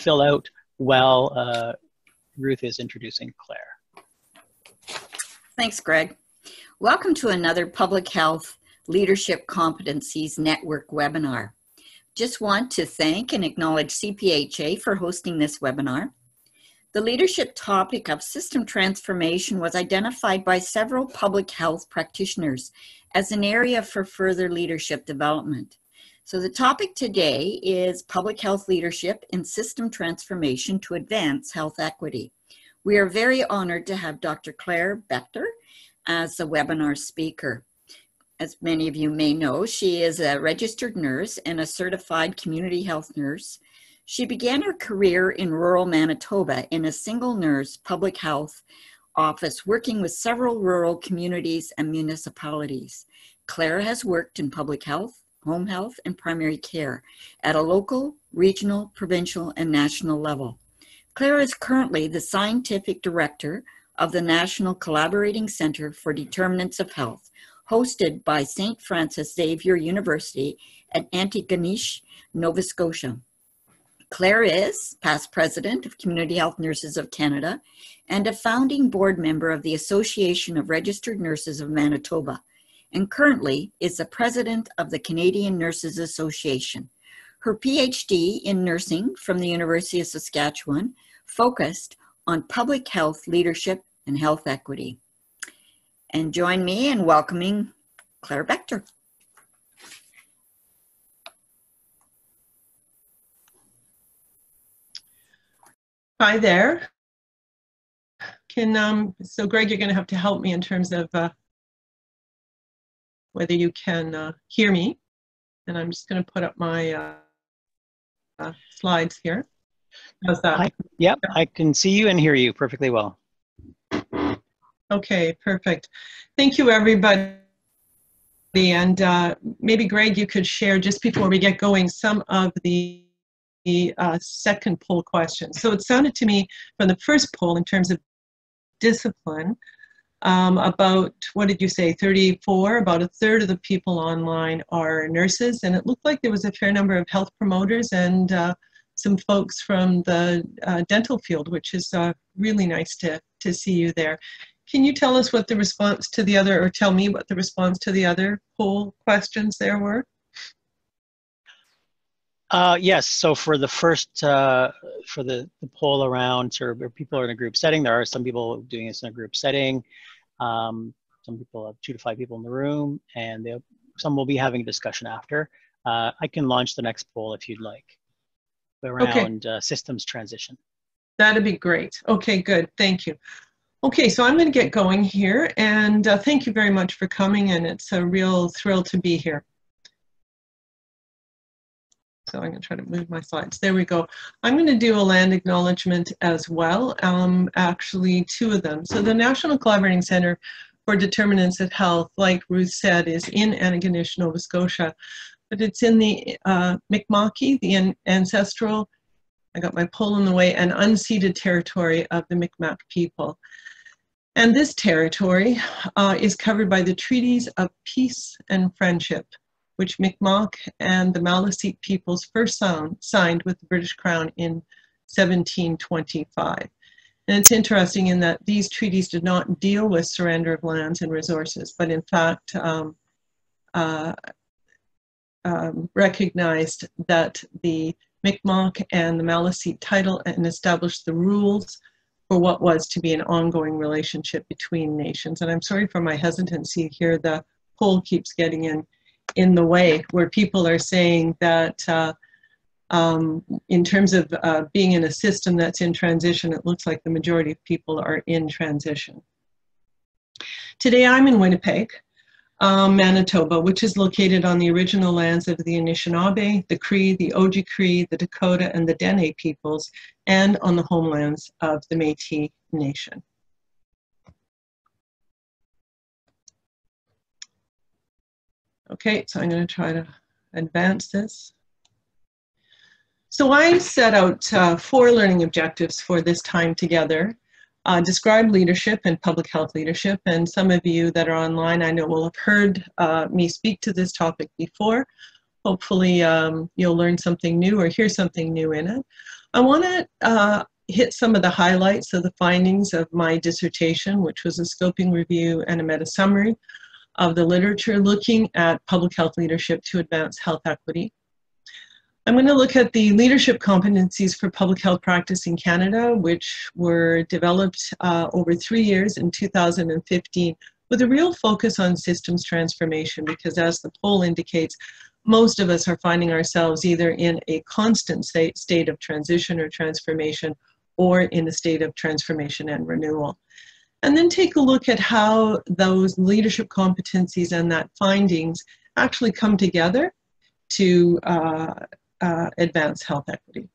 fill out while Ruth is introducing Claire. Thanks, Greg. Welcome to another Public Health Leadership Competencies Network webinar. Just want to thank and acknowledge CPHA for hosting this webinar. The leadership topic of system transformation was identified by several public health practitioners as an area for further leadership development. So the topic today is public health leadership and system transformation to advance health equity. We are very honored to have Dr. Claire Bechter as the webinar speaker. As many of you may know, she is a registered nurse and a certified community health nurse. She began her career in rural Manitoba in a single nurse public health office, working with several rural communities and municipalities. Claire has worked in public health, home health, and primary care at a local, regional, provincial, and national level. Claire is currently the Scientific Director of the National Collaborating Center for Determinants of Health, hosted by St. Francis Xavier University at Antigonish, Nova Scotia. Claire is past president of Community Health Nurses of Canada and a founding board member of the Association of Registered Nurses of Manitoba, and currently is the president of the Canadian Nurses Association. Her PhD in nursing from the University of Saskatchewan focused on public health leadership and health equity. And join me in welcoming Claire Bechter. Hi there. So Greg, you're going to have to help me in terms of whether you can hear me. And I'm just going to put up my slides here. How's that? Yep, I can see you and hear you perfectly well. Okay, perfect. Thank you, everybody. And maybe, Greg, you could share, just before we get going, some of the second poll questions. So it sounded to me from the first poll in terms of discipline, about, what did you say, 34, about a third of the people online are nurses, and it looked like there was a fair number of health promoters and some folks from the dental field, which is really nice to see you there. Can you tell us what the response to the other, or tell me what the response to the other poll questions there were? Yes, so for the first, for the poll around sort of people are in a group setting, there are some people doing this in a group setting. Some people have 2 to 5 people in the room, and some will be having a discussion after. I can launch the next poll if you'd like, around systems transition. That'd be great. Okay, good, thank you. Okay, so I'm going to get going here, and thank you very much for coming, and it's a real thrill to be here. So I'm going to try to move my slides. There we go. I'm going to do a land acknowledgement as well, actually 2 of them. So the National Collaborating Center for Determinants of Health, like Ruth said, is in Antigonish, Nova Scotia, but it's in the Mi'kma'ki, the ancestral, I got my poll in the way, and unceded territory of the Mi'kmaq people. And this territory is covered by the Treaties of Peace and Friendship, which Mi'kmaq and the Maliseet peoples first signed with the British Crown in 1725. And it's interesting in that these treaties did not deal with surrender of lands and resources, but in fact recognized that the Mi'kmaq and the Maliseet title and established the rules for what was to be an ongoing relationship between nations. And I'm sorry for my hesitancy here, the poll keeps getting in the way, where people are saying that in terms of being in a system that's in transition, it looks like the majority of people are in transition. Today I'm in Winnipeg, Manitoba, which is located on the original lands of the Anishinaabe, the Cree, the Oji-Cree, the Dakota, and the Dene peoples, and on the homelands of the Métis Nation. Okay, so I'm going to try to advance this. So I set out 4 learning objectives for this time together. Describe leadership and public health leadership, and some of you that are online I know will have heard me speak to this topic before. Hopefully you'll learn something new or hear something new in it. I want to hit some of the highlights of the findings of my dissertation, which was a scoping review and a meta-summary of the literature looking at public health leadership to advance health equity. I'm going to look at the leadership competencies for public health practice in Canada, which were developed over 3 years in 2015, with a real focus on systems transformation, because as the poll indicates, most of us are finding ourselves either in a constant state of transition or transformation, or in a state of transformation and renewal. And then take a look at how those leadership competencies and that findings actually come together to advance health equity.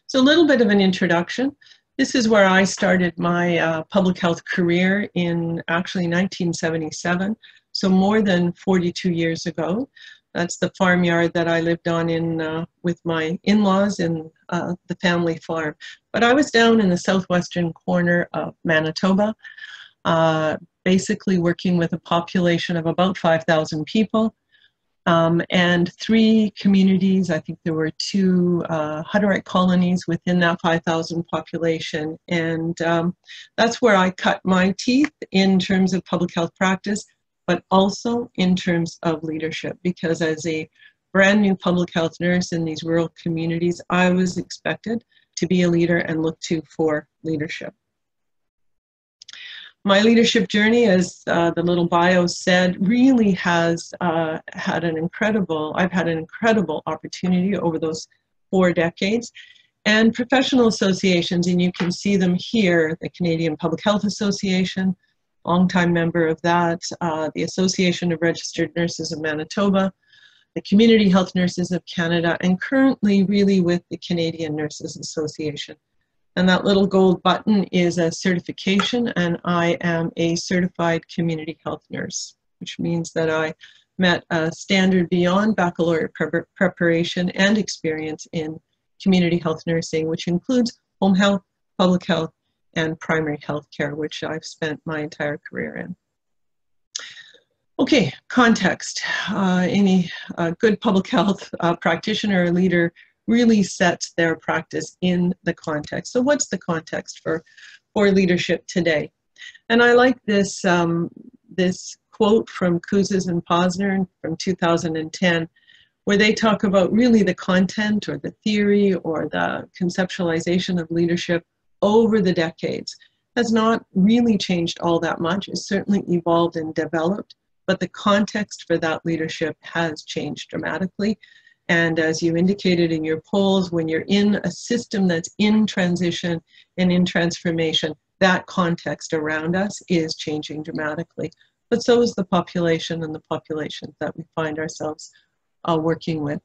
So a little bit of an introduction. This is where I started my public health career in actually 1977, so more than 42 years ago. That's the farmyard that I lived on in with my in-laws in the family farm. But I was down in the southwestern corner of Manitoba, basically working with a population of about 5,000 people. And 3 communities. I think there were 2 Hutterite colonies within that 5,000 population. And that's where I cut my teeth in terms of public health practice, but also in terms of leadership, because as a brand new public health nurse in these rural communities, I was expected to be a leader and look to for leadership. My leadership journey, as the little bio said, really has had an incredible opportunity over those 4 decades. And professional associations, and you can see them here, the Canadian Public Health Association, longtime member of that, the Association of Registered Nurses of Manitoba, the Community Health Nurses of Canada, and currently really with the Canadian Nurses Association. And that little gold button is a certification, and I am a certified community health nurse, which means that I met a standard beyond baccalaureate preparation and experience in community health nursing, which includes home health, public health, and primary health care, which I've spent my entire career in. Okay, context. Any good public health practitioner or leader really sets their practice in the context. So what's the context for leadership today? And I like this, this quote from Kouzes and Posner from 2010, where they talk about really the content or the theory or the conceptualization of leadership over the decades has not really changed all that much. It's certainly evolved and developed, but the context for that leadership has changed dramatically. And as you indicated in your polls, when you're in a system that's in transition and in transformation, that context around us is changing dramatically. But so is the population and the populations that we find ourselves working with.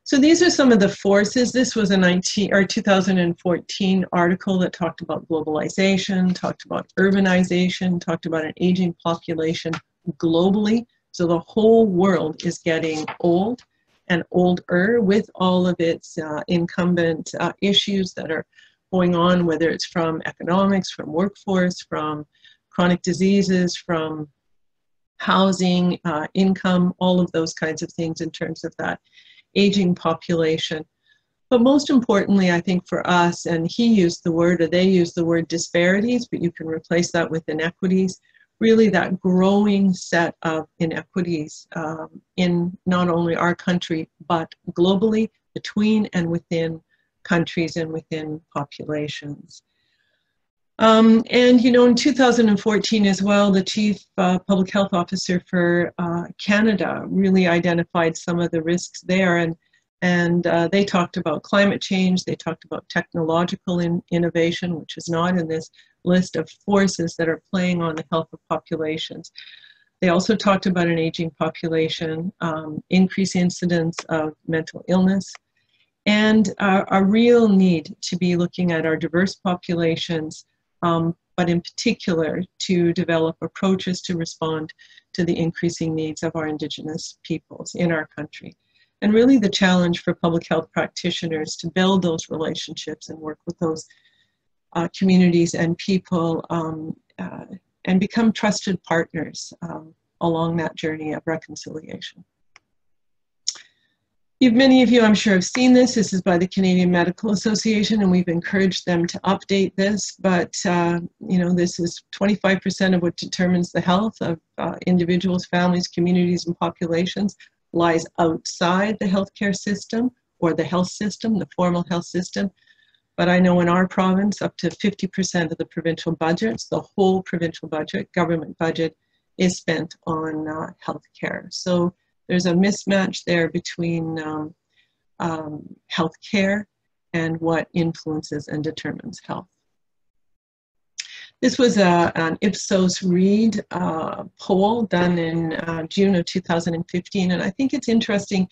So these are some of the forces. This was a 2014 article that talked about globalization, talked about urbanization, talked about an aging population globally. So the whole world is getting old and older with all of its incumbent issues that are going on, whether it's from economics, from workforce, from chronic diseases, from housing, income, all of those kinds of things in terms of that aging population. But most importantly, I think for us, and he used the word, or they used the word disparities, but you can replace that with inequities, really that growing set of inequities in not only our country, but globally, between and within countries and within populations. And, you know, in 2014 as well, the Chief Public Health Officer for Canada really identified some of the risks there. And they talked about climate change, they talked about technological innovation, which is not in this list of forces that are playing on the health of populations. They also talked about an aging population, increased incidence of mental illness, and a real need to be looking at our diverse populations, but in particular to develop approaches to respond to the increasing needs of our Indigenous peoples in our country. And really the challenge for public health practitioners to build those relationships and work with those communities and people and become trusted partners along that journey of reconciliation. Many of you, I'm sure, have seen this. This is by the Canadian Medical Association, and we've encouraged them to update this. But, you know, this is 25% of what determines the health of individuals, families, communities, and populations lies outside the healthcare system or the health system, the formal health system. But I know in our province, up to 50% of the provincial budgets, the whole provincial budget, government budget, is spent on healthcare. So there's a mismatch there between healthcare and what influences and determines health. This was an Ipsos Reid poll done in June of 2015, and I think it's interesting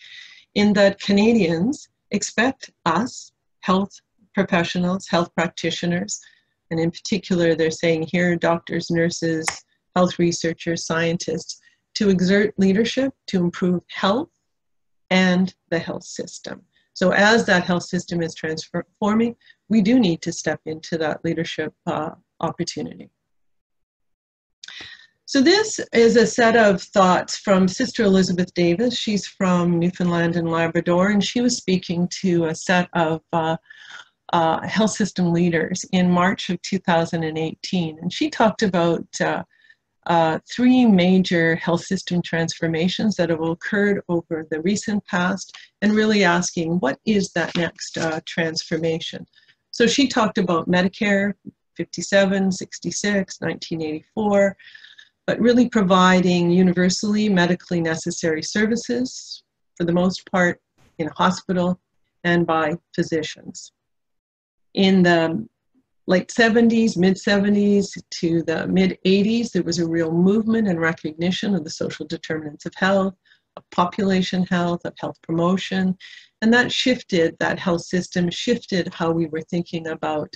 in that Canadians expect us, health professionals, health practitioners, and in particular they're saying here doctors, nurses, health researchers, scientists, to exert leadership to improve health and the health system. So as that health system is transforming, we do need to step into that leadership opportunity. So this is a set of thoughts from Sister Elizabeth Davis. She's from Newfoundland and Labrador, and she was speaking to a set of health system leaders in March of 2018. And she talked about 3 major health system transformations that have occurred over the recent past, and really asking, what is that next transformation? So she talked about Medicare, 57, 66, 1984, but really providing universally medically necessary services, for the most part in a hospital and by physicians. In the late 70s, mid 70s to the mid 80s, there was a real movement and recognition of the social determinants of health, of population health, of health promotion, and that shifted, that health system shifted how we were thinking about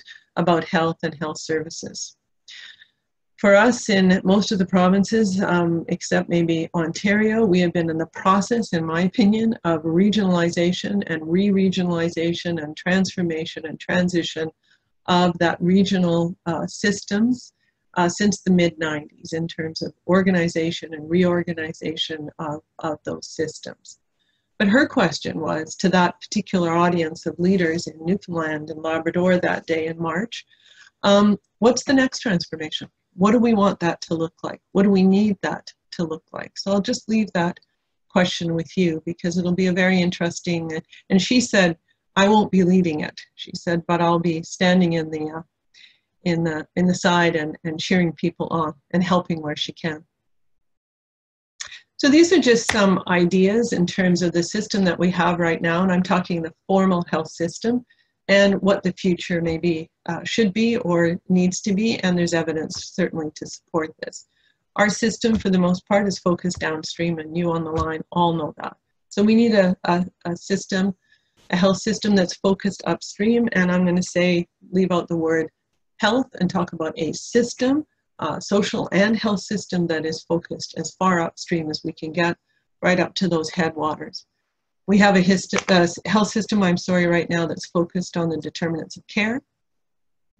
health and health services. For us in most of the provinces, except maybe Ontario, we have been in the process, in my opinion, of regionalization and re-regionalization and transformation and transition of that regional systems since the mid-90s in terms of organization and reorganization of those systems. But her question was to that particular audience of leaders in Newfoundland and Labrador that day in March, what's the next transformation? What do we want that to look like? What do we need that to look like? So I'll just leave that question with you because it'll be a very interesting, and she said, I won't be leading it. She said, but I'll be standing in the side and cheering people on and helping where she can. So these are just some ideas in terms of the system that we have right now, and I'm talking the formal health system and what the future may be, should be or needs to be, and there's evidence certainly to support this. Our system, for the most part, is focused downstream, and you on the line all know that. So we need a system, a health system that's focused upstream, and I'm going to say, leave out the word health and talk about a system, social and health system that is focused as far upstream as we can get, right up to those headwaters. We have a health system, right now that's focused on the determinants of care.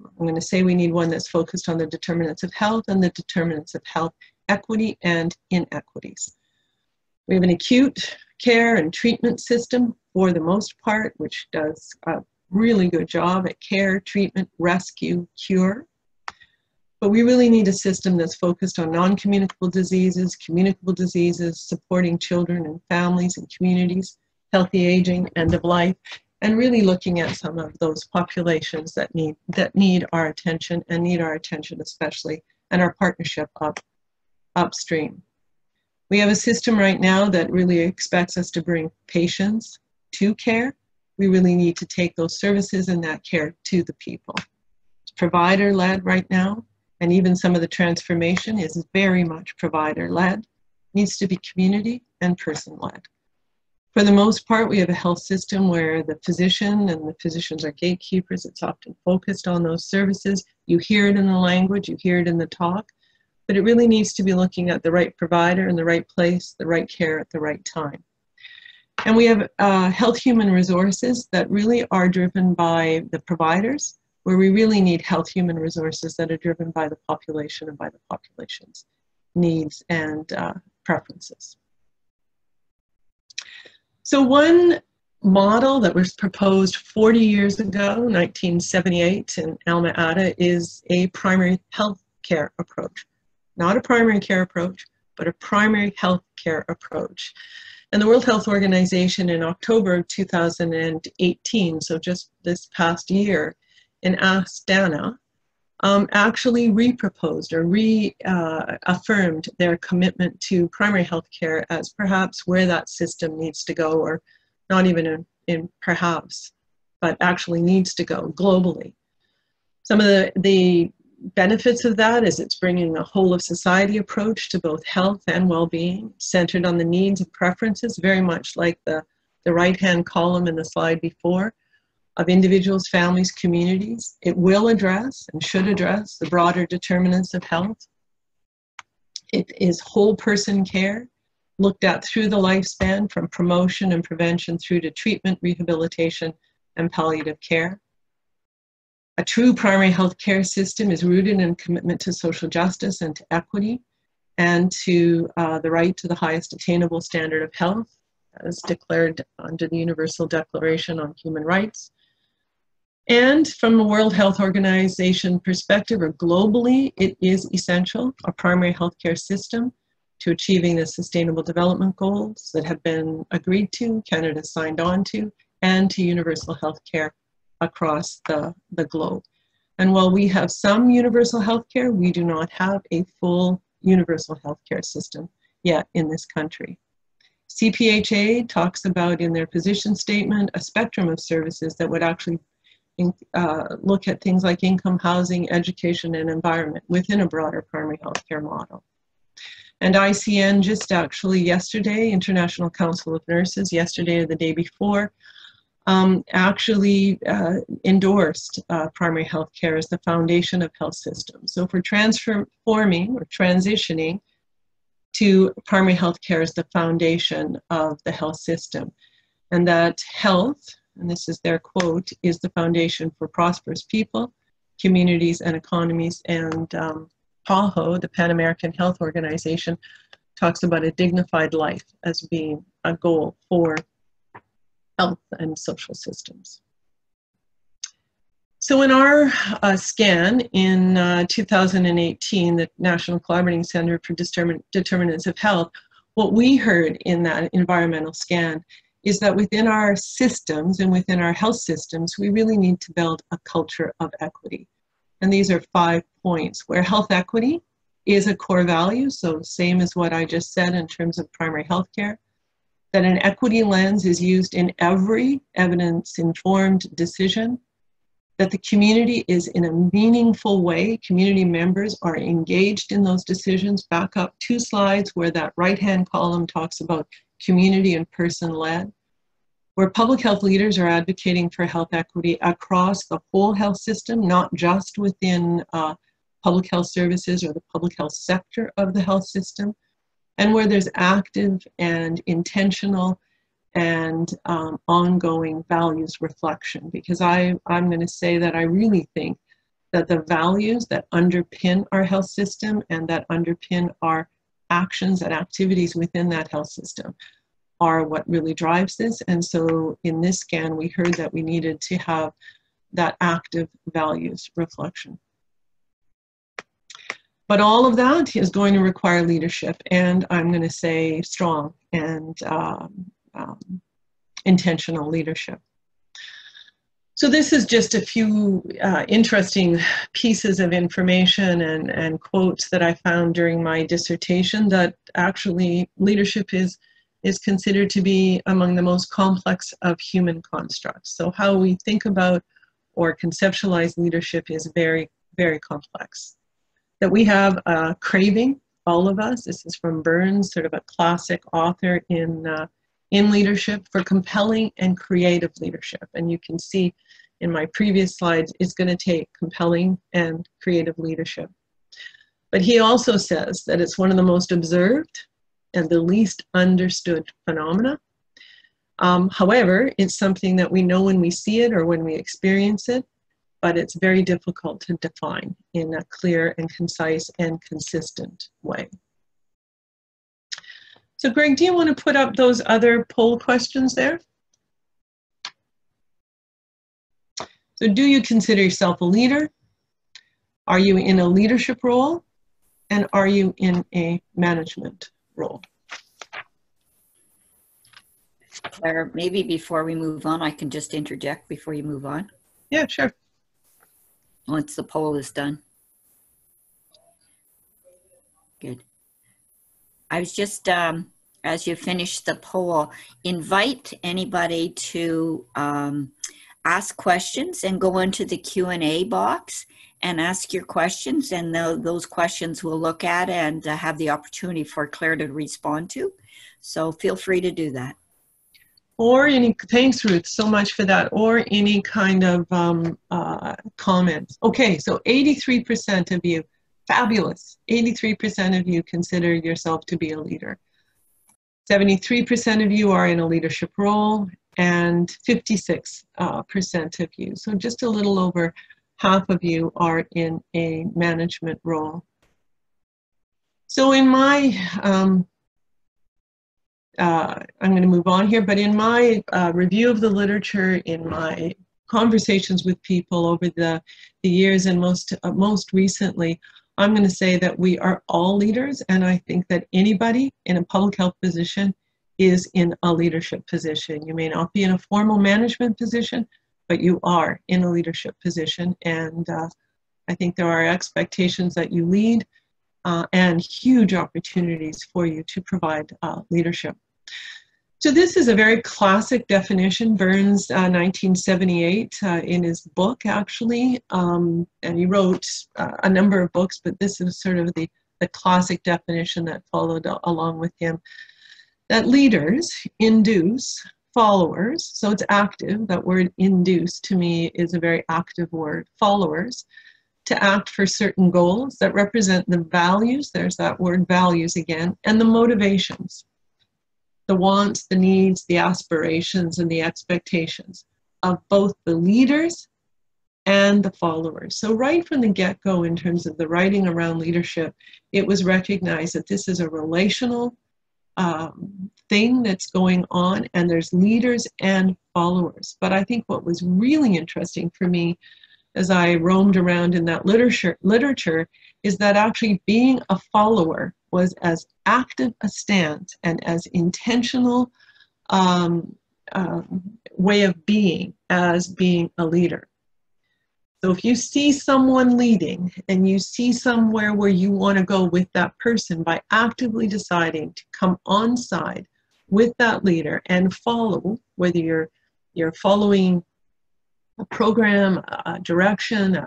I'm going to say we need one that's focused on the determinants of health and the determinants of health equity and inequities. We have an acute care and treatment system for the most part, which does a really good job at care, treatment, rescue, cure. But we really need a system that's focused on non-communicable diseases, communicable diseases, supporting children and families and communities, healthy aging, end of life, and really looking at some of those populations that need our attention and need our attention especially, and our partnership upstream. We have a system right now that really expects us to bring patients to care. We really need to take those services and that care to the people. It's provider-led right now, and even some of the transformation is very much provider-led. Needs to be community and person-led. For the most part, we have a health system where the physician and the physicians are gatekeepers. It's often focused on those services. You hear it in the language, you hear it in the talk, but it really needs to be looking at the right provider in the right place, the right care at the right time. And we have health human resources that really are driven by the providers, where we really need health human resources that are driven by the population and by the population's needs and preferences. So one model that was proposed 40 years ago, 1978, in Alma Ata, is a primary health care approach. Not a primary care approach, but a primary health care approach. And the World Health Organization in October of 2018, so just this past year, in Astana, actually reproposed or reaffirmed their commitment to primary health care as perhaps where that system needs to go, or not even in perhaps, but actually needs to go globally. Some of the benefits of that is it's bringing a whole of society approach to both health and well-being, centered on the needs and preferences, very much like the right-hand column in the slide before, of individuals, families, communities. It will address and should address the broader determinants of health. It is whole person care, looked at through the lifespan, from promotion and prevention through to treatment, rehabilitation, and palliative care. A true primary health care system is rooted in commitment to social justice and to equity, and to the right to the highest attainable standard of health, as declared under the Universal Declaration on Human Rights. And from the World Health Organization perspective, or globally, it is essential, a primary healthcare system, to achieving the Sustainable Development Goals that have been agreed to, Canada signed on to, and to universal health care across the globe. And while we have some universal health care, we do not have a full universal health care system yet in this country. CPHA talks about in their position statement a spectrum of services that would actually look at things like income, housing, education, and environment within a broader primary health care model. And ICN just actually yesterday, International Council of Nurses, yesterday or the day before, actually endorsed primary health care as the foundation of health systems. So if we're transforming or transitioning to primary health care as the foundation of the health system, and that health, and this is their quote, is the foundation for prosperous people, communities, and economies. And PAHO, the Pan American Health Organization, talks about a dignified life as being a goal for health and social systems. So in our scan in 2018, the National Collaborating Center for Determinants of Health, what we heard in that environmental scan is that within our systems and within our health systems, we really need to build a culture of equity. And these are 5 points where health equity is a core value, so same as what I just said in terms of primary health care, that an equity lens is used in every evidence-informed decision, that the community is in a meaningful way, community members are engaged in those decisions. Back up 2 slides where that right-hand column talks about community and person-led, where public health leaders are advocating for health equity across the whole health system, not just within public health services or the public health sector of the health system, and where there's active and intentional and ongoing values reflection. Because I'm going to say that I really think that the values that underpin our health system and that underpin our actions and activities within that health system are what really drives this. And so in this scan, we heard that we needed to have that active values reflection. But all of that is going to require leadership, and I'm going to say strong and intentional leadership. So this is just a few interesting pieces of information and quotes that I found during my dissertation, that actually leadership is considered to be among the most complex of human constructs. So how we think about or conceptualize leadership is very, very complex. That we have a craving, all of us, this is from Burns, sort of a classic author in leadership, for compelling and creative leadership. And you can see in my previous slides, it's going to take compelling and creative leadership. But he also says that it's one of the most observed and the least understood phenomena. However, it's something that we know when we see it or when we experience it, but it's very difficult to define in a clear and concise and consistent way. So Greg, do you want to put up those other poll questions there? So do you consider yourself a leader? Are you in a leadership role? And are you in a management role? Claire, maybe before we move on, I can just interject before you move on. Yeah, sure. Once the poll is done. Good. I was just, as you finish the poll, invite anybody to ask questions and go into the Q&A box and ask your questions, and those questions we'll look at and have the opportunity for Claire to respond to. So feel free to do that. Or any, thanks Ruth so much for that, or any kind of comments. Okay, so 83% of you, fabulous, 83% of you consider yourself to be a leader. 73% of you are in a leadership role, and 56% of you, so just a little over half of you, are in a management role. So in my, I'm going to move on here, but in my review of the literature, in my conversations with people over the years, and most recently, I'm going to say that we are all leaders, and I think that anybody in a public health position is in a leadership position. You may not be in a formal management position, but you are in a leadership position, and I think there are expectations that you lead and huge opportunities for you to provide leadership. So this is a very classic definition, Burns, 1978, in his book, actually, and he wrote a number of books, but this is sort of the classic definition that followed along with him, that leaders induce followers, so it's active. That word induce to me is a very active word, followers, to act for certain goals that represent the values, there's that word values again, and the motivations, the wants, the needs, the aspirations, and the expectations of both the leaders and the followers. So right from the get-go, in terms of the writing around leadership, it was recognized that this is a relational thing that's going on, and there's leaders and followers. But I think what was really interesting for me as I roamed around in that literature is that actually being a follower was as active a stance and as intentional way of being as being a leader. So if you see someone leading and you see somewhere where you want to go with that person, by actively deciding to come on side with that leader and follow, whether you're following a program, a direction,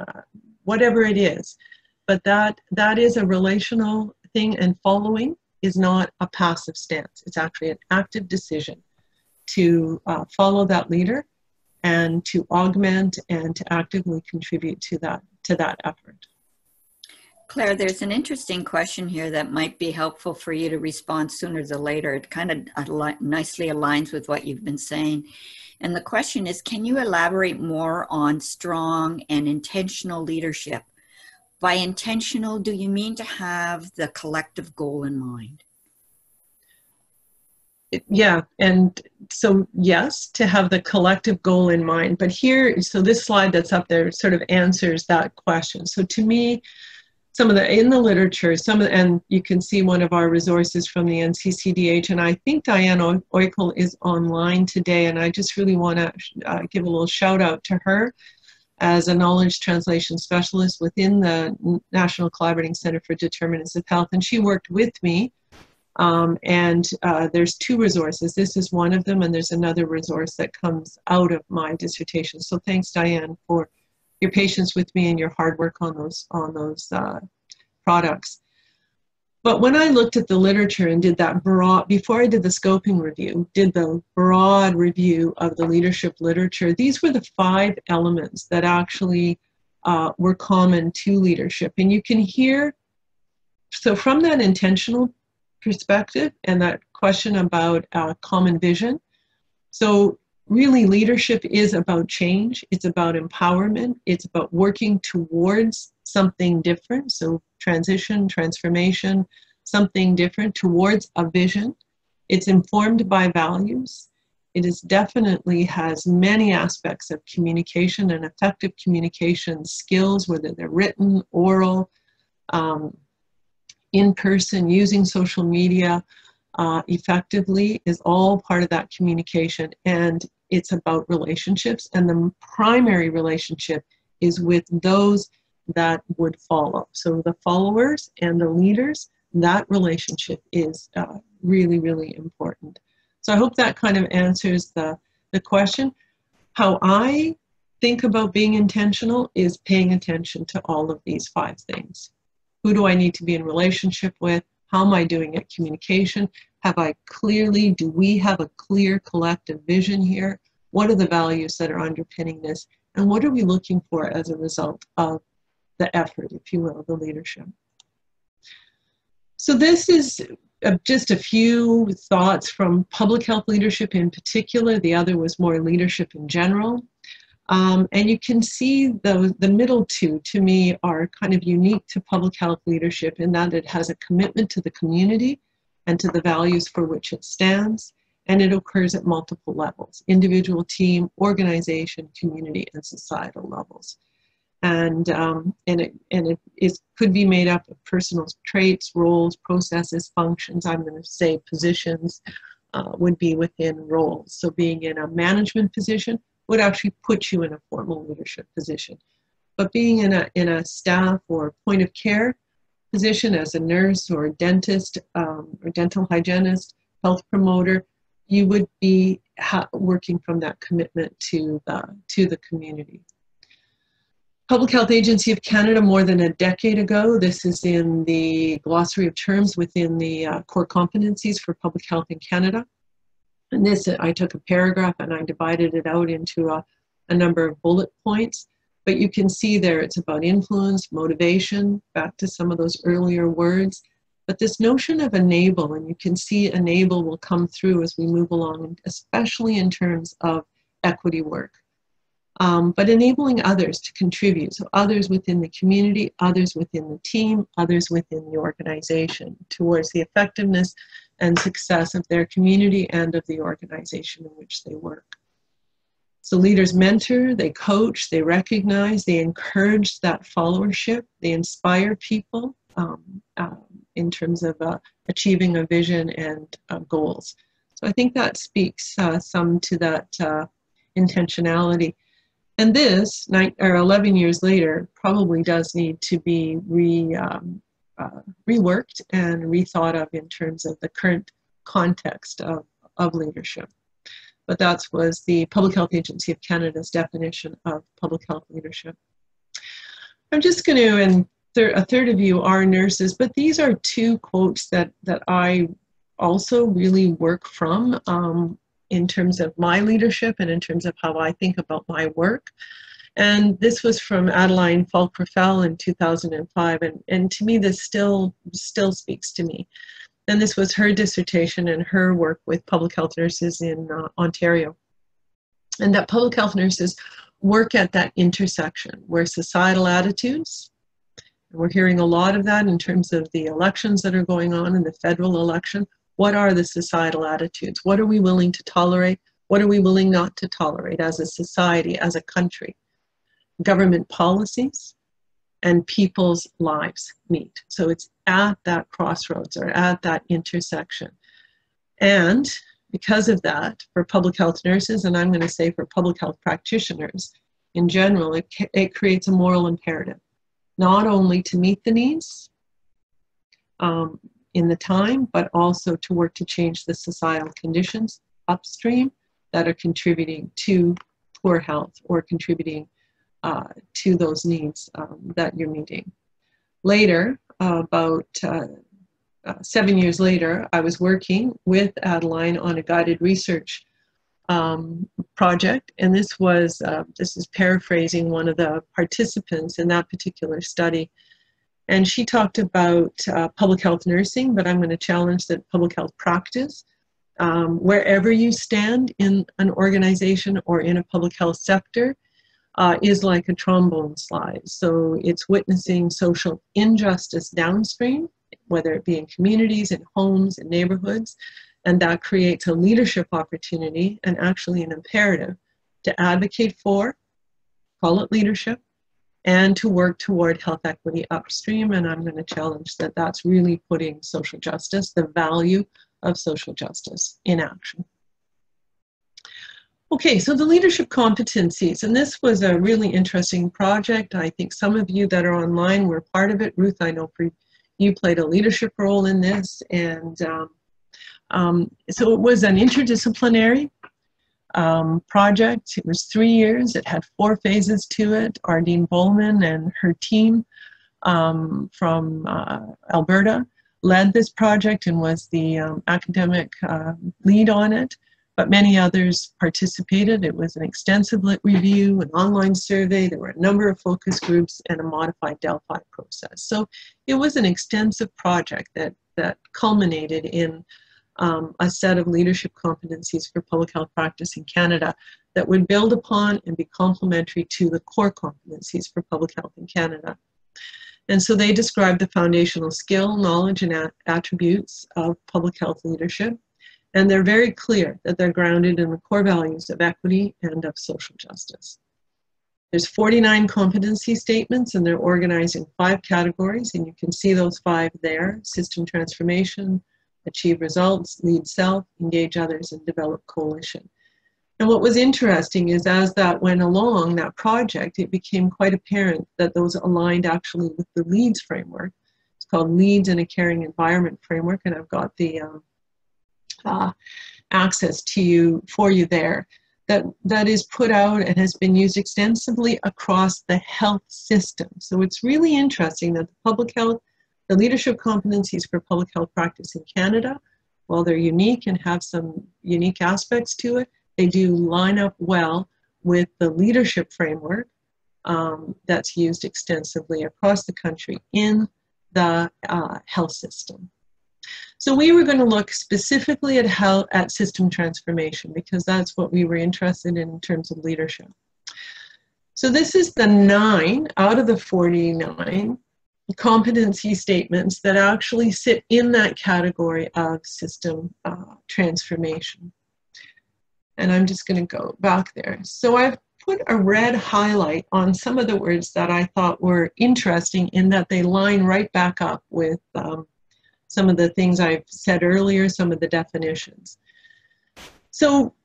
whatever it is, but that is a relational thing, and following is not a passive stance. It's actually an active decision to follow that leader and to augment and to actively contribute to that effort. Claire, there's an interesting question here that might be helpful for you to respond sooner than later. It kind of nicely aligns with what you've been saying. And the question is, can you elaborate more on strong and intentional leadership? By intentional, do you mean to have the collective goal in mind? Yeah, and so yes, to have the collective goal in mind. But here, so this slide that's up there sort of answers that question. So to me, in the literature, and you can see one of our resources from the NCCDH, and I think Diane Oikel is online today, and I just really want to give a little shout out to her as a knowledge translation specialist within the National Collaborating Center for Determinants of Health, and she worked with me. There's two resources. This is one of them, and there's another resource that comes out of my dissertation. So thanks, Diane, for your patience with me and your hard work on those products. But when I looked at the literature and did that broad, before I did the scoping review, did the broad review of the leadership literature, these were the 5 elements that actually were common to leadership. And you can hear, so from that intentional perspective and that question about common vision, so really leadership is about change, it's about empowerment, it's about working towards something different, so transition, transformation, something different towards a vision. It's informed by values. It is definitely has many aspects of communication and effective communication skills, whether they're written, oral, in person, using social media effectively is all part of that communication. And it's about relationships. And the primary relationship is with those that would follow. So the followers and the leaders, that relationship is really, really important. So I hope that kind of answers the question. How I think about being intentional is paying attention to all of these 5 things. Who do I need to be in relationship with? How am I doing at communication? Do we have a clear collective vision here? What are the values that are underpinning this? And what are we looking for as a result of the effort, if you will, the leadership? So this is just a few thoughts from public health leadership in particular. The other was more leadership in general. And you can see the middle 2, to me, are kind of unique to public health leadership in that it has a commitment to the community and to the values for which it stands. And it occurs at multiple levels: individual, team, organization, community, and societal levels. And it could be made up of personal traits, roles, processes, functions. I'm going to say positions would be within roles. So being in a management position would actually put you in a formal leadership position. But being in a staff or point of care position as a nurse or a dentist or dental hygienist, health promoter, you would be working from that commitment to the community. Public Health Agency of Canada, more than a decade ago, this is in the glossary of terms within the core competencies for public health in Canada. And this, I took a paragraph and I divided it out into a number of bullet points. But you can see there it's about influence, motivation, back to some of those earlier words. But this notion of enable, and you can see enable will come through as we move along, especially in terms of equity work. But enabling others to contribute, so others within the community, others within the team, others within the organization, towards the effectiveness and success of their community and of the organization in which they work. So leaders mentor, they coach, they recognize, they encourage that followership, they inspire people in terms of achieving a vision and goals. So I think that speaks some to that intentionality. And this, 11 years later, probably does need to be reworked and rethought of in terms of the current context of leadership. But that was the Public Health Agency of Canada's definition of public health leadership. I'm just going to, and a third of you are nurses, but these are 2 quotes that I also really work from in terms of my leadership and in terms of how I think about my work. And this was from Adeline Falk-Raffel in 2005, and to me this still speaks to me. And this was her dissertation and her work with public health nurses in Ontario. And that public health nurses work at that intersection where societal attitudes, and we're hearing a lot of that in terms of the elections that are going on in the federal election. What are the societal attitudes? What are we willing to tolerate? What are we willing not to tolerate as a society, as a country? Government policies and people's lives meet. So it's at that crossroads or at that intersection. And because of that, for public health nurses, and I'm going to say for public health practitioners in general, it creates a moral imperative, not only to meet the needs in the time, but also to work to change the societal conditions upstream that are contributing to poor health or contributing to those needs that you're meeting. Later, about 7 years later, I was working with Adeline on a guided research project, and this is paraphrasing one of the participants in that particular study. And she talked about public health nursing, but I'm going to challenge that public health practice. Wherever you stand in an organization or in a public health sector is like a trombone slide. So it's witnessing social injustice downstream, whether it be in communities, in homes, in neighborhoods, And that creates a leadership opportunity and actually an imperative to advocate for, call it leadership, and to work toward health equity upstream. And I'm going to challenge that that's really putting social justice, the value of social justice, in action. Okay, so the leadership competencies, and this was a really interesting project. I think some of you that are online were part of it. Ruth, I know you played a leadership role in this, and so it was an interdisciplinary project. It was 3 years. It had 4 phases to it. Ardeen Bowman and her team from Alberta led this project and was the academic lead on it, but many others participated. It was an extensive lit review, an online survey. There were a number of focus groups and a modified Delphi process. So it was an extensive project that culminated in a set of leadership competencies for public health practice in Canada that would build upon and be complementary to the core competencies for public health in Canada. And so they described the foundational skill, knowledge, and attributes of public health leadership. And they're very clear that they're grounded in the core values of equity and of social justice. There's 49 competency statements, and they're organized in 5 categories, and you can see those 5 there: system transformation, achieve results, lead self, engage others, and develop coalition. And what was interesting is as that went along, that project, it became quite apparent that those aligned actually with the LEADS framework. It's called Leads in a Caring Environment framework, and I've got the access to you there. That is put out and has been used extensively across the health system. So it's really interesting that the leadership competencies for public health practice in Canada, while they're unique and have some unique aspects to it, they do line up well with the leadership framework that's used extensively across the country in the health system. So we were going to look specifically at system transformation because that's what we were interested in terms of leadership. So this is the 9 out of the 49 competency statements that actually sit in that category of system transformation. And I'm just going to go back there. So I've put a red highlight on some of the words that I thought were interesting in that they line right back up with some of the things I've said earlier, some of the definitions. So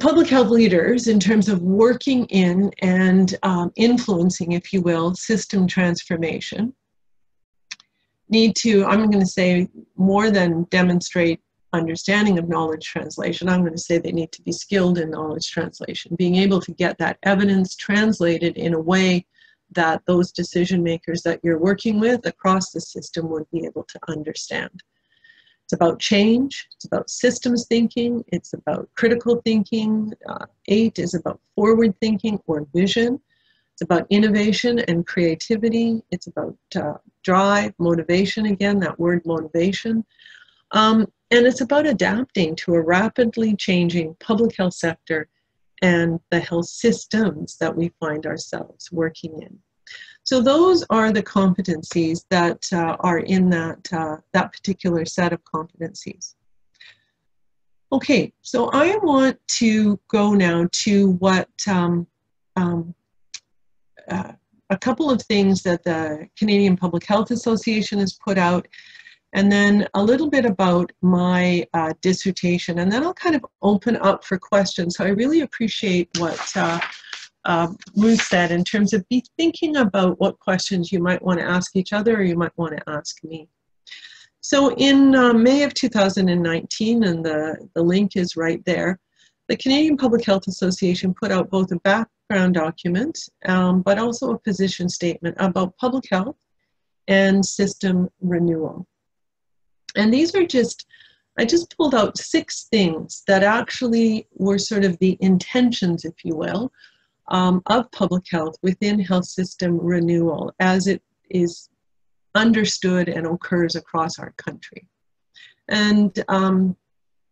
public health leaders, in terms of working in and influencing, if you will, system transformation, need to, I'm going to say, more than demonstrate understanding of knowledge translation, I'm going to say they need to be skilled in knowledge translation, being able to get that evidence translated in a way that those decision makers that you're working with across the system would be able to understand. It's about change, it's about systems thinking, it's about critical thinking. 8 is about forward thinking or vision. It's about innovation and creativity. It's about drive, motivation, again, that word motivation. And it's about adapting to a rapidly changing public health sector and the health systems that we find ourselves working in. So those are the competencies that are in that particular set of competencies. Okay, so I want to go now to what a couple of things that the Canadian Public Health Association has put out, and then a little bit about my dissertation, and then I'll kind of open up for questions. So I really appreciate what Ruth said in terms of be thinking about what questions you might want to ask each other or you might want to ask me. So in May of 2019, and the link is right there, the Canadian Public Health Association put out both a background document, but also a position statement about public health and system renewal. And these are I just pulled out 6 things that actually were sort of the intentions, if you will, of public health within health system renewal as it is understood and occurs across our country. And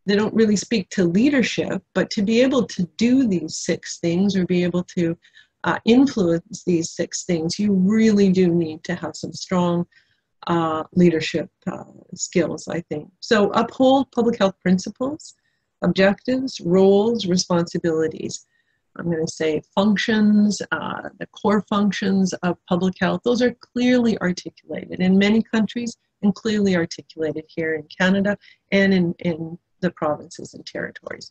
they don't really speak to leadership, but to be able to do these 6 things or be able to influence these 6 things, you really do need to have some strong leadership skills, I think. So uphold public health principles, objectives, roles, responsibilities. I'm going to say functions, the core functions of public health. Those are clearly articulated in many countries and clearly articulated here in Canada and in the provinces and territories.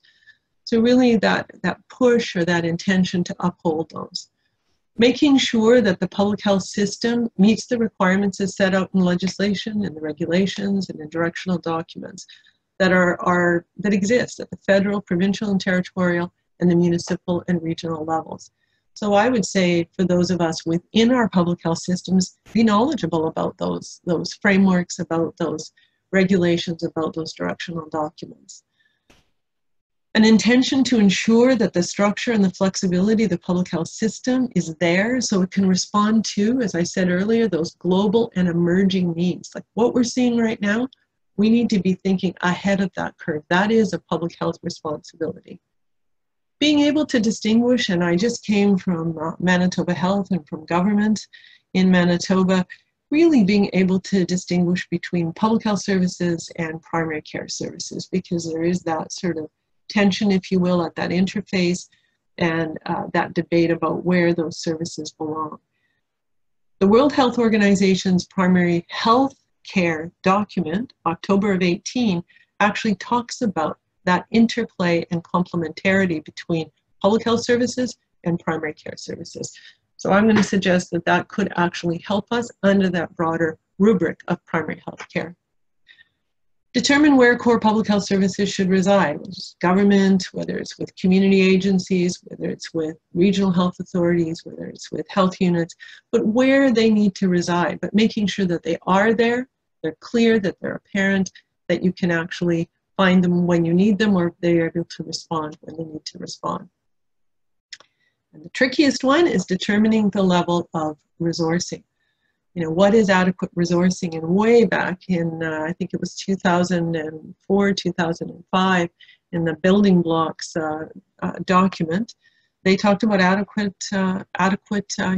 So really that push or that intention to uphold those. Making sure that the public health system meets the requirements as set out in legislation and the regulations and in directional documents that that exist at the federal, provincial, and territorial, and the municipal and regional levels. So I would say for those of us within our public health systems, be knowledgeable about those frameworks, about those regulations, about those directional documents. An intention to ensure that the structure and the flexibility of the public health system is there so it can respond to, as I said earlier, those global and emerging needs. Like what we're seeing right now, we need to be thinking ahead of that curve. That is a public health responsibility. Being able to distinguish, and I just came from Manitoba Health and from government in Manitoba, really being able to distinguish between public health services and primary care services, because there is that sort of tension, if you will, at that interface and that debate about where those services belong. The World Health Organization's primary health care document, October of 18, actually talks about that interplay and complementarity between public health services and primary care services. So I'm going to suggest that that could actually help us under that broader rubric of primary health care. Determine where core public health services should reside, whether it's government, whether it's with community agencies, whether it's with regional health authorities, whether it's with health units, but where they need to reside, but making sure that they are there, they're clear, that they're apparent, that you can actually find them when you need them, or they're able to respond when they need to respond. And the trickiest one is determining the level of resourcing. You know, what is adequate resourcing? And way back in, I think it was 2004, 2005, in the building blocks document, they talked about adequate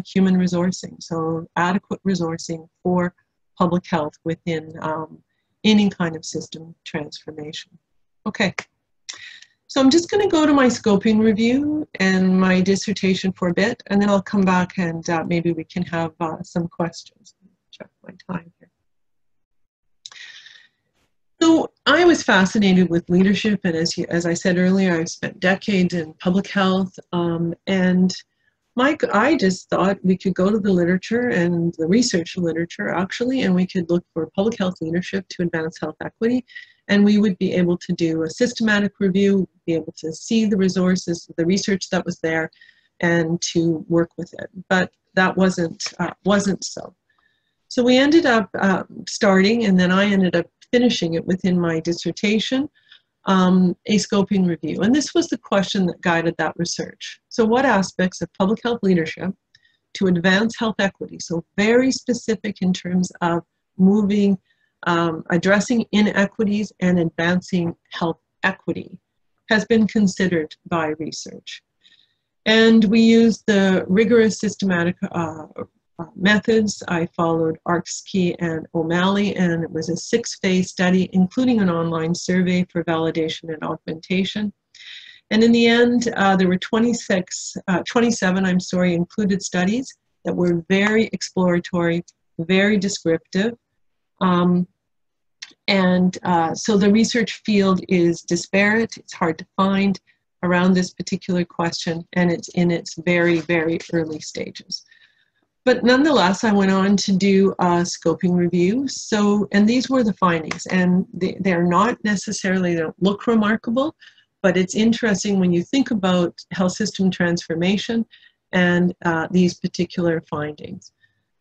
human resourcing. So adequate resourcing for public health within any kind of system transformation. Okay, so I'm just going to go to my scoping review and my dissertation for a bit, and then I'll come back and maybe we can have some questions. Check my time here. So I was fascinated with leadership, and as I said earlier, I've spent decades in public health, and Mike, I just thought we could go to the literature and the research literature actually, and we could look for public health leadership to advance health equity, and we would be able to do a systematic review, be able to see the resources, the research that was there, and to work with it. But that wasn't so. So we ended up starting, and then I ended up finishing it within my dissertation, a scoping review. And this was the question that guided that research. So what aspects of public health leadership to advance health equity, so very specific in terms of moving, addressing inequities and advancing health equity, has been considered by research. And we used the rigorous systematic methods. I followed Arkski and O'Malley, and it was a 6-phase study, including an online survey for validation and augmentation. And in the end, there were 27 included studies that were very exploratory, very descriptive. So the research field is disparate. It's hard to find around this particular question, and it's in its very, very early stages. But nonetheless, I went on to do a scoping review. So, and these were the findings, and they're not necessarily, they don't look remarkable, but it's interesting when you think about health system transformation and these particular findings.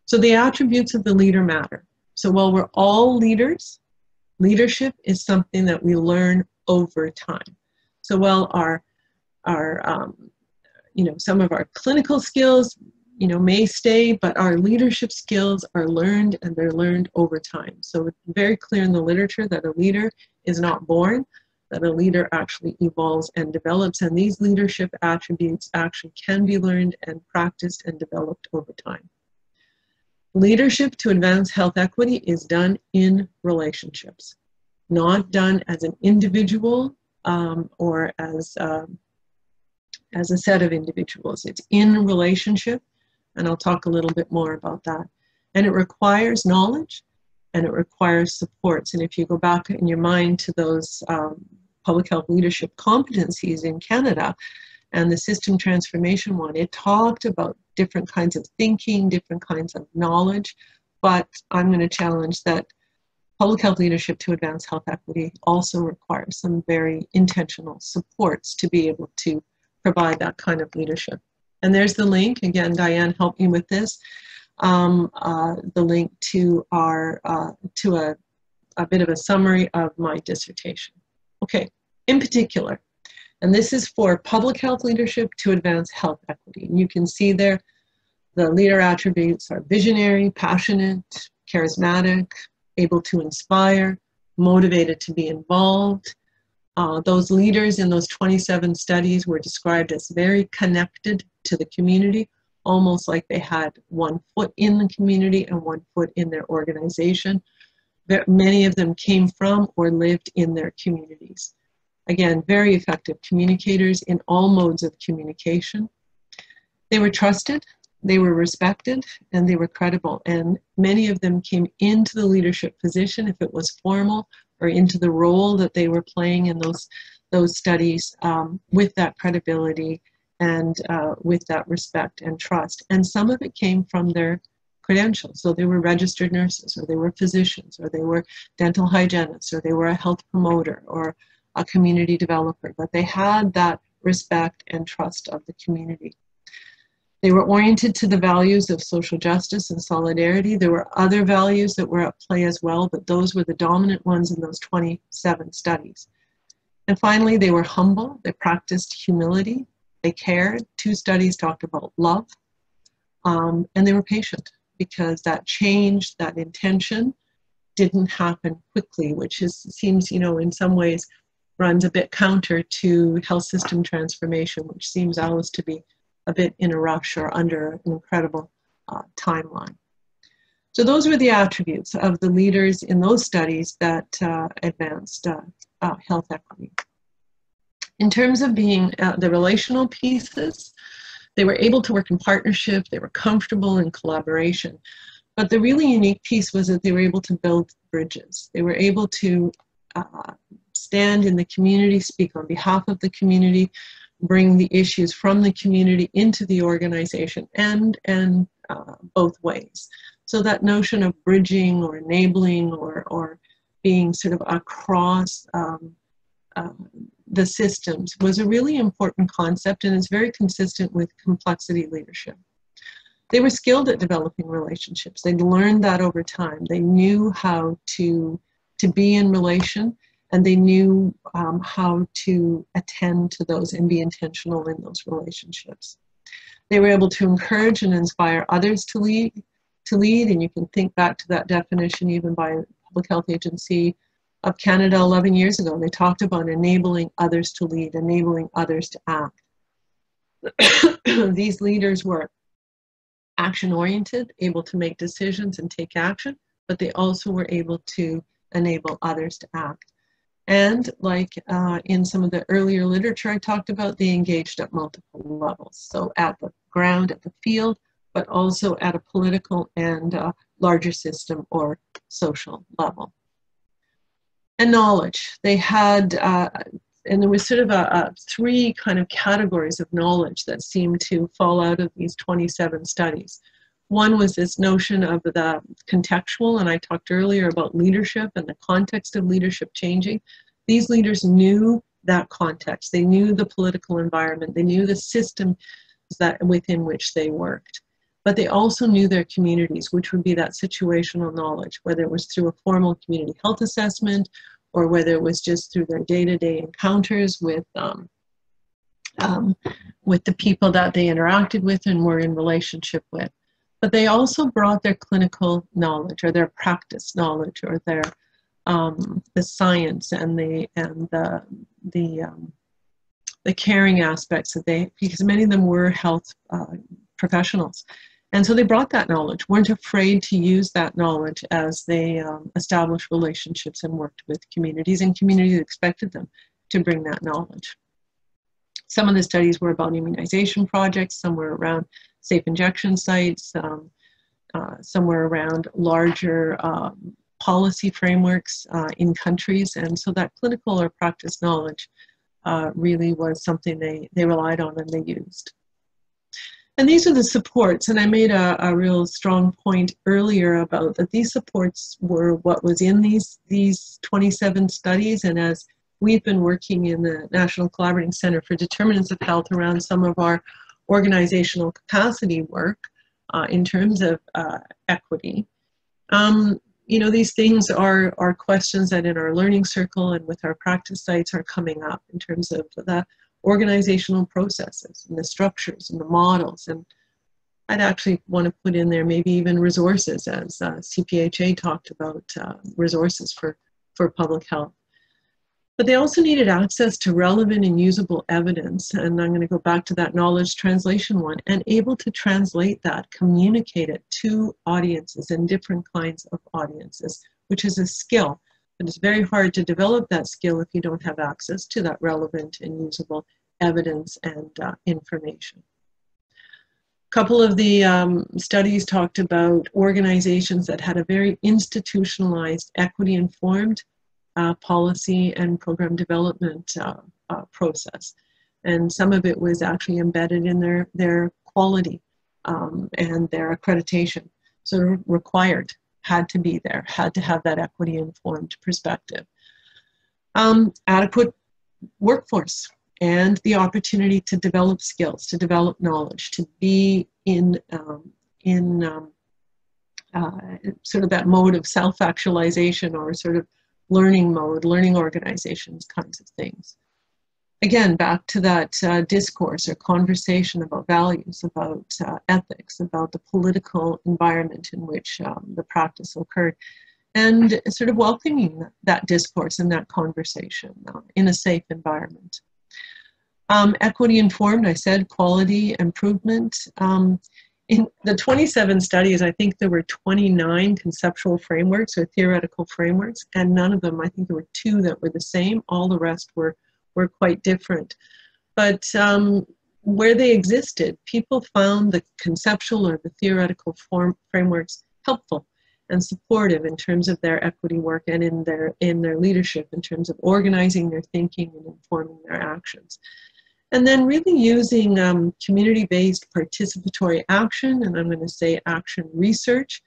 So the attributes of the leader matter. So while we're all leaders, leadership is something that we learn over time. So while some of our clinical skills, may stay, but our leadership skills are learned, and they're learned over time. So it's very clear in the literature that a leader is not born, that a leader actually evolves and develops, and these leadership attributes actually can be learned and practiced and developed over time. Leadership to advance health equity is done in relationships, not done as an individual or as a set of individuals. It's in relationship, and I'll talk a little bit more about that. And it requires knowledge, and it requires supports. And if you go back in your mind to those public health leadership competencies in Canada and the system transformation one, it talked about different kinds of thinking, different kinds of knowledge, but I'm going to challenge that public health leadership to advance health equity also requires some very intentional supports to be able to provide that kind of leadership. And there's the link. Again, Diane helped me with this. The link to a bit of a summary of my dissertation. Okay, in particular, and this is for public health leadership to advance health equity. And you can see there the leader attributes are visionary, passionate, charismatic, able to inspire, motivated to be involved. Those leaders in those 27 studies were described as very connected to the community, almost like they had one foot in the community and one foot in their organization. Many of them came from or lived in their communities. Again, very effective communicators in all modes of communication. They were trusted, they were respected, and they were credible. And many of them came into the leadership position, if it was formal, or into the role that they were playing in those studies with that credibility and with that respect and trust. And some of it came from their credentials. So they were registered nurses, or they were physicians, or they were dental hygienists, or they were a health promoter or a community developer, but they had that respect and trust of the community. They were oriented to the values of social justice and solidarity. There were other values that were at play as well, but those were the dominant ones in those 27 studies. And finally, they were humble. They practiced humility. They cared. 2 studies talked about love. And they were patient, because that change, that intention didn't happen quickly, which seems, in some ways runs a bit counter to health system transformation, which seems always to be a bit in a rush or under an incredible timeline. So those were the attributes of the leaders in those studies that advanced health equity. In terms of being the relational pieces, they were able to work in partnership, they were comfortable in collaboration. But the really unique piece was that they were able to build bridges. They were able to stand in the community, speak on behalf of the community, bring the issues from the community into the organization, and both ways. So that notion of bridging or enabling or being sort of across the systems was a really important concept, and is very consistent with complexity leadership. They were skilled at developing relationships. They'd learned that over time. They knew how to be in relation, and they knew how to attend to those and be intentional in those relationships. They were able to encourage and inspire others to lead, and you can think back to that definition even by the Public Health Agency of Canada 11 years ago. They talked about enabling others to lead, enabling others to act. These leaders were action-oriented, able to make decisions and take action, but they also were able to enable others to act. And like in some of the earlier literature I talked about, they engaged at multiple levels. So at the ground, at the field, but also at a political and larger system or social level. And knowledge. They had, and there was sort of 3 kind of categories of knowledge that seemed to fall out of these 27 studies. One was this notion of the contextual, and I talked earlier about leadership and the context of leadership changing. These leaders knew that context. They knew the political environment. They knew the system within which they worked. But they also knew their communities, which would be that situational knowledge, whether it was through a formal community health assessment or whether it was just through their day-to-day encounters with the people that they interacted with and were in relationship with. But they also brought their clinical knowledge or their practice knowledge or their the science and the caring aspects that because many of them were health professionals, And so they brought that knowledge, weren't afraid to use that knowledge as they established relationships and worked with communities, and communities expected them to bring that knowledge. Some of the studies were about immunization projects, some were around safe injection sites, some were around larger policy frameworks in countries. And so that clinical or practice knowledge really was something they relied on and they used. And these are the supports, and I made a real strong point earlier about that these supports were what was in these 27 studies, and as we've been working in the National Collaborating Center for Determinants of Health around some of our organizational capacity work in terms of equity. You know, these things are questions that in our learning circle and with our practice sites are coming up in terms of the organizational processes and the structures and the models. And I'd actually want to put in there maybe even resources, as CPHA talked about resources for public health. But they also needed access to relevant and usable evidence, and I'm going to go back to that knowledge translation one, and able to translate that, communicate it to audiences and different kinds of audiences, which is a skill. But it's very hard to develop that skill if you don't have access to that relevant and usable evidence and information. A couple of the studies talked about organizations that had a very institutionalized, equity-informed policy and program development process. And some of it was actually embedded in their quality and their accreditation. So required, had to be there, had to have that equity-informed perspective. Adequate workforce and the opportunity to develop skills, to develop knowledge, to be in sort of that mode of self-actualization or sort of learning mode, learning organizations kinds of things. Again, back to that discourse or conversation about values, about ethics, about the political environment in which the practice occurred, and sort of welcoming that discourse and that conversation in a safe environment. Equity informed, I said, quality improvement. In the 27 studies, I think there were 29 conceptual frameworks or theoretical frameworks, and none of them, I think there were 2 that were the same. All the rest were quite different. But where they existed, people found the conceptual or the theoretical frameworks helpful and supportive in terms of their equity work and in their leadership, in terms of organizing their thinking and informing their actions. And then really using community-based participatory action, and I'm going to say action research.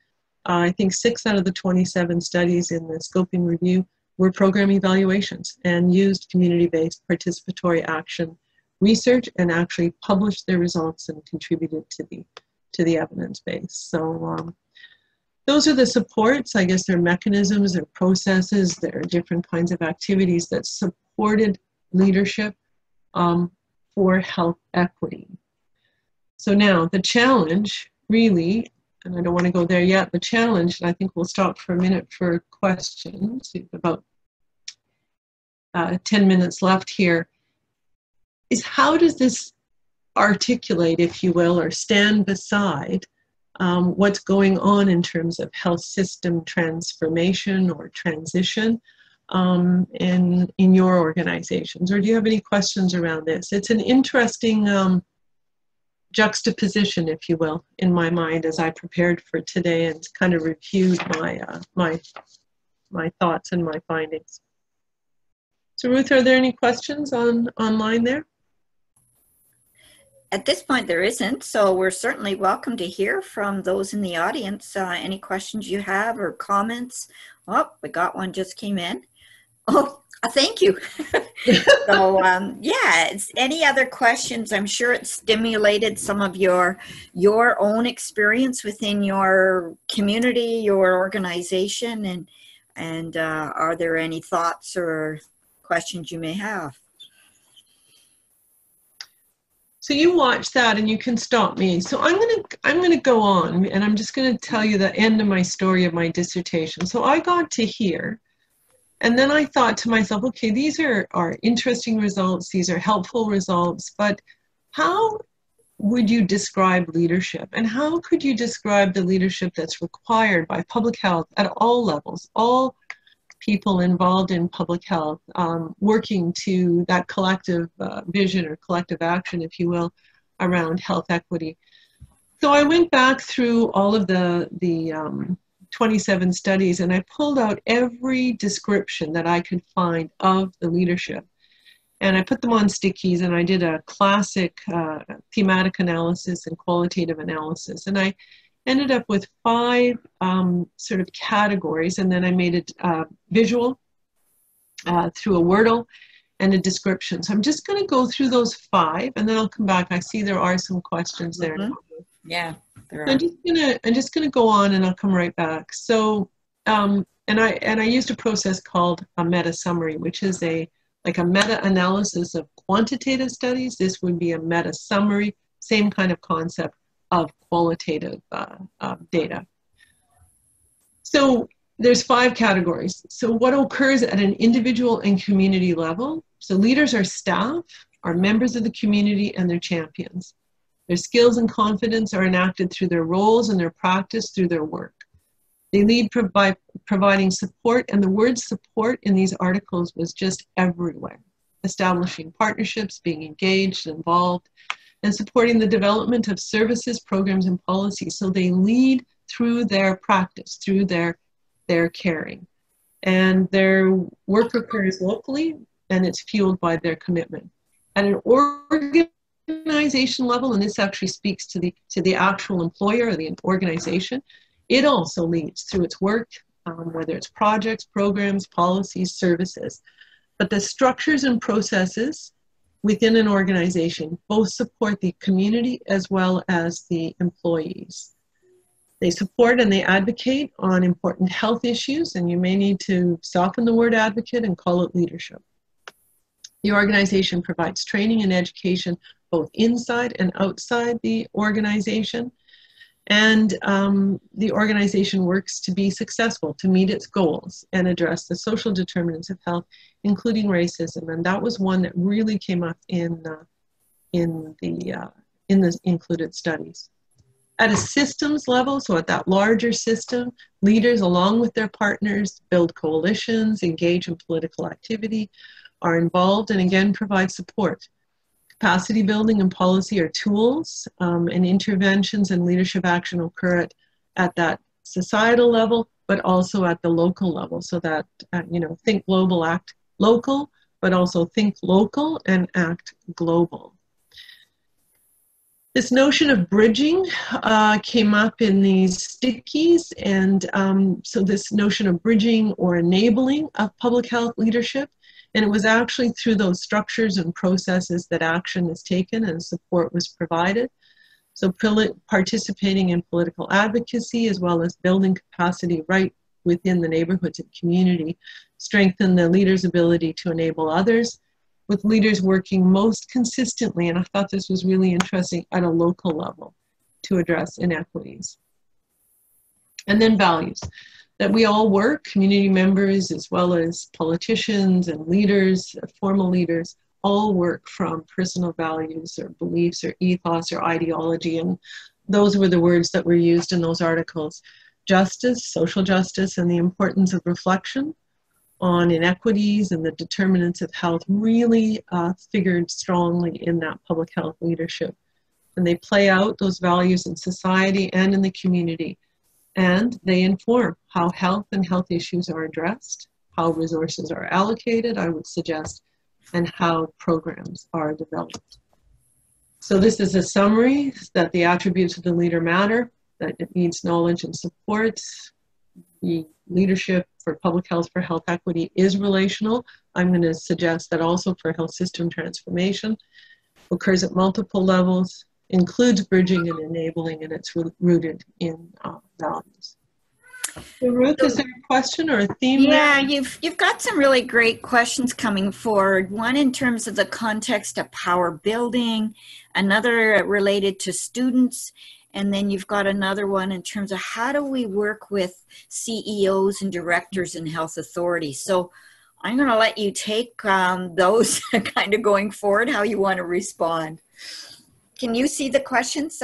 I think 6 out of the 27 studies in the scoping review were program evaluations and used community-based participatory action research and actually published their results and contributed to the evidence base. So those are the supports. I guess they're mechanisms, they're processes, there are different kinds of activities that supported leadership for health equity. So now the challenge really, and I don't want to go there yet, the challenge, and I think we'll stop for a minute for questions, about 10 minutes left here, is how does this articulate, if you will, or stand beside what's going on in terms of health system transformation or transition in your organizations? Or do you have any questions around this? It's an interesting juxtaposition, if you will, in my mind as I prepared for today and kind of reviewed my thoughts and my findings. So Ruth, are there any questions online there? At this point, there isn't, so we're certainly welcome to hear from those in the audience. Any questions you have or comments? Oh, we got one just came in. Oh, thank you. So, yeah, any other questions? I'm sure it stimulated some of your own experience within your community, your organization, and are there any thoughts or questions you may have? So you watch that and you can stop me. So I'm gonna go on, and I'm just gonna tell you the end of my story of my dissertation. So I got to here, and then I thought to myself, okay, these are interesting results, these are helpful results, but how would you describe leadership? And how could you describe the leadership that's required by public health at all levels, all people involved in public health, working to that collective vision or collective action, if you will, around health equity? So I went back through all of the 27 studies, and I pulled out every description that I could find of the leadership. And I put them on stickies, and I did a classic thematic analysis and qualitative analysis. And I ended up with 5 sort of categories, and then I made it visual through a Wordle and a description. So I'm just going to go through those 5, and then I'll come back. I see there are some questions there. Mm-hmm. Yeah, there are. I'm just gonna go on, and I'll come right back. So, and I used a process called a MetaSummary, which is like a meta-analysis of quantitative studies. This would be a MetaSummary, same kind of concept of qualitative data. So there's 5 categories. So what occurs at an individual and community level? So leaders are staff, are members of the community, and they're champions. Their skills and confidence are enacted through their roles and their practice through their work. They lead by providing support, and the word support in these articles was just everywhere. Establishing partnerships, being engaged, involved, and supporting the development of services, programs, and policies. So they lead through their practice, through their caring. And their work occurs locally, and it's fueled by their commitment. At an organization level, and this actually speaks to the actual employer or the organization, it also leads through its work, whether it's projects, programs, policies, services. But the structures and processes within an organization both support the community as well as the employees. They support and they advocate on important health issues, and you may need to soften the word advocate and call it leadership. The organization provides training and education both inside and outside the organization. And the organization works to be successful, to meet its goals and address the social determinants of health, including racism. And that was one that really came up in the included studies. At a systems level, so at that larger system, leaders, along with their partners, build coalitions, engage in political activity, are involved, and again, provide support. Capacity building and policy are tools, and interventions and leadership action occur at that societal level, but also at the local level. So that, think global, act local, but also think local and act global. This notion of bridging came up in these stickies, and so this notion of bridging or enabling of public health leadership. And it was actually through those structures and processes that action is taken and support was provided. So participating in political advocacy as well as building capacity right within the neighborhoods and community strengthen the leader's ability to enable others, with leaders working most consistently, and I thought this was really interesting, at a local level to address inequities. And then values. That we all work, community members as well as politicians and leaders, formal leaders, all work from personal values or beliefs or ethos or ideology. And those were the words that were used in those articles. Justice, social justice, and the importance of reflection on inequities and the determinants of health really figured strongly in that public health leadership. And they play out those values in society and in the community. And they inform how health and health issues are addressed, how resources are allocated, I would suggest, and how programs are developed. So this is a summary that the attributes of the leader matter, that it needs knowledge and support. The leadership for public health for health equity is relational. I'm going to suggest that also for health system transformation occurs at multiple levels, includes bridging and enabling, and it's rooted in values. So Ruth, is there a question or a theme? Yeah, you've got some really great questions coming forward. One in terms of the context of power building, another related to students, and then you've got another one in terms of how do we work with CEOs and directors and health authorities. So I'm going to let you take those kind of going forward, how you want to respond. Can you see the questions?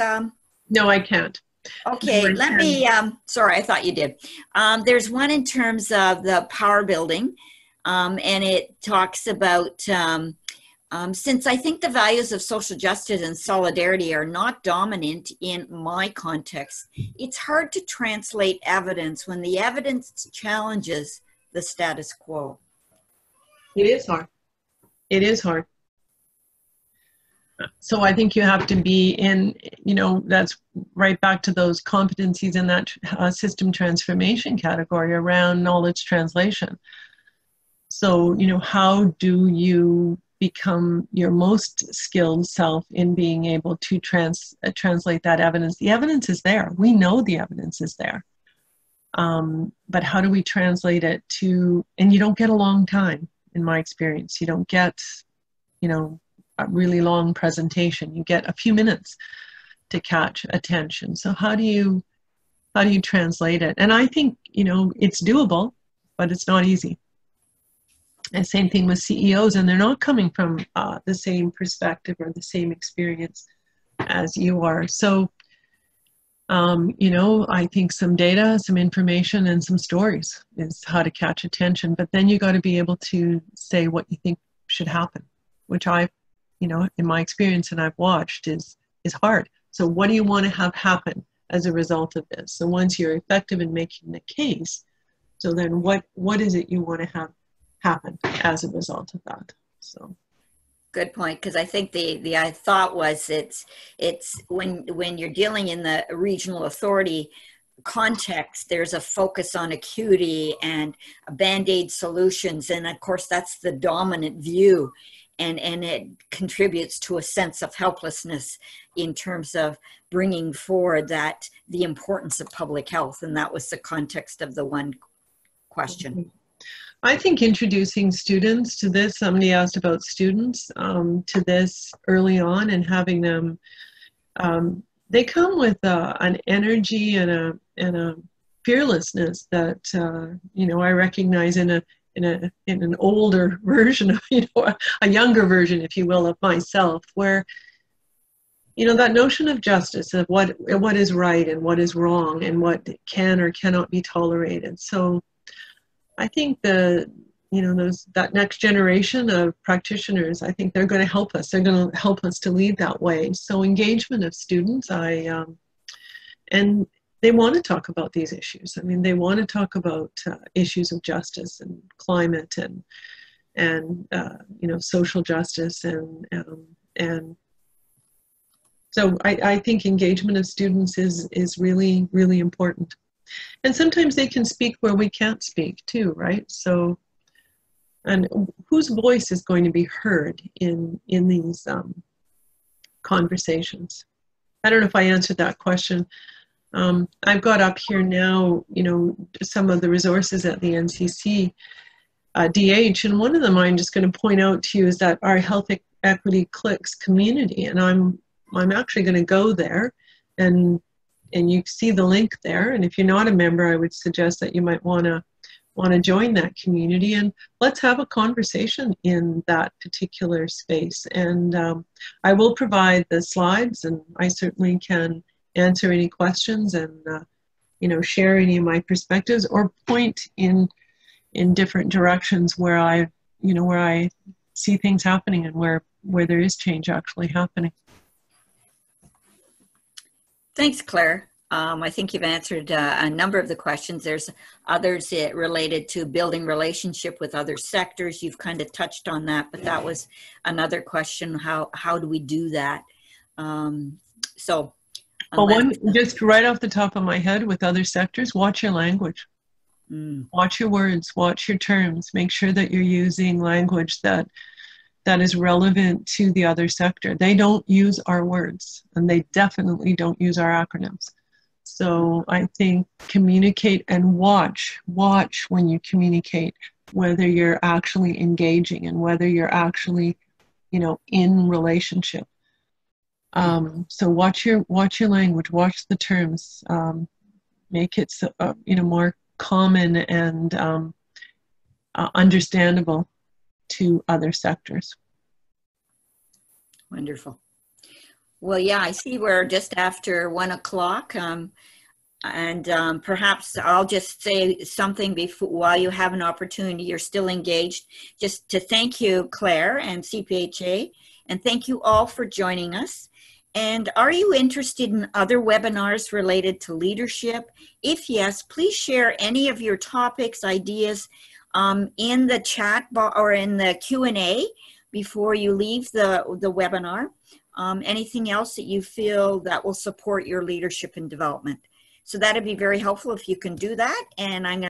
No, I can't. Okay, let me, sorry, I thought you did. There's one in terms of the power building, and it talks about, since I think the values of social justice and solidarity are not dominant in my context, it's hard to translate evidence when the evidence challenges the status quo. It is hard. It is hard. So I think you have to be in, you know, that's right back to those competencies in that system transformation category around knowledge translation. So, you know, how do you become your most skilled self in being able to translate that evidence? The evidence is there. We know the evidence is there. But how do we translate it to, and you don't get a long time, in my experience. You don't get, you know, a really long presentation. You get a few minutes to catch attention. So how do you translate it? And I think, you know, it's doable, but it's not easy. And same thing with CEOs, and they're not coming from the same perspective or the same experience as you are. So, you know, I think some data, some information, and some stories is how to catch attention. But then you got to be able to say what you think should happen, which I, you know, in my experience and I've watched is hard. So what do you want to have happen as a result of this? So once you're effective in making the case, so then what is it you want to have happen as a result of that? So good point, because I think the I thought was it's when you're dealing in the regional authority context, there's a focus on acuity and band-aid solutions, and of course that's the dominant view, and it contributes to a sense of helplessness in terms of bringing forward that the importance of public health, and that was the context of the one question. I think introducing students to this, somebody asked about students, to this early on, and having them, they come with an energy and a fearlessness that, you know, I recognize in an older version of, you know, a younger version, if you will, of myself, where, you know, that notion of justice, of what is right and what is wrong and what can or cannot be tolerated. So I think that next generation of practitioners, I think they're going to help us. They're going to help us to lead that way. So engagement of students, and they want to talk about these issues. I mean, they want to talk about issues of justice and climate and you know, social justice and so I think engagement of students is really, really important. And sometimes they can speak where we can't speak too, right? So, and whose voice is going to be heard in these conversations? I don't know if I answered that question. I've got up here now, you know, some of the resources at the NCC DH, and one of them I'm just going to point out to you is that our Health Equity Clicks community, and I'm actually going to go there, and you see the link there. And if you're not a member, I would suggest that you might want to join that community, and let's have a conversation in that particular space. And I will provide the slides, and I certainly can answer any questions and you know, share any of my perspectives or point in different directions where I see things happening and where there is change actually happening. Thanks, Claire. I think you've answered a number of the questions. There's others related to building relationship with other sectors. You've kind of touched on that, but that was another question. How do we do that? So, well, one, just right off the top of my head with other sectors, watch your language. Watch your words, watch your terms. Make sure that you're using language that is relevant to the other sector. They don't use our words, and they definitely don't use our acronyms. So I think communicate and watch when you communicate, whether you're actually engaging and whether you're actually, you know, in relationship. So watch your language, watch the terms, make it so, you know, more common and understandable to other sectors. Wonderful. Well, yeah, I see we're just after 1 o'clock. And perhaps I'll just say something before, while you have an opportunity, you're still engaged, just to thank you, Claire and CPHA, and thank you all for joining us. And are you interested in other webinars related to leadership? If yes, please share any of your topics, ideas in the chat bar or in the Q&A before you leave the webinar. Anything else that you feel that will support your leadership and development. So that'd be very helpful if you can do that. And I'm going to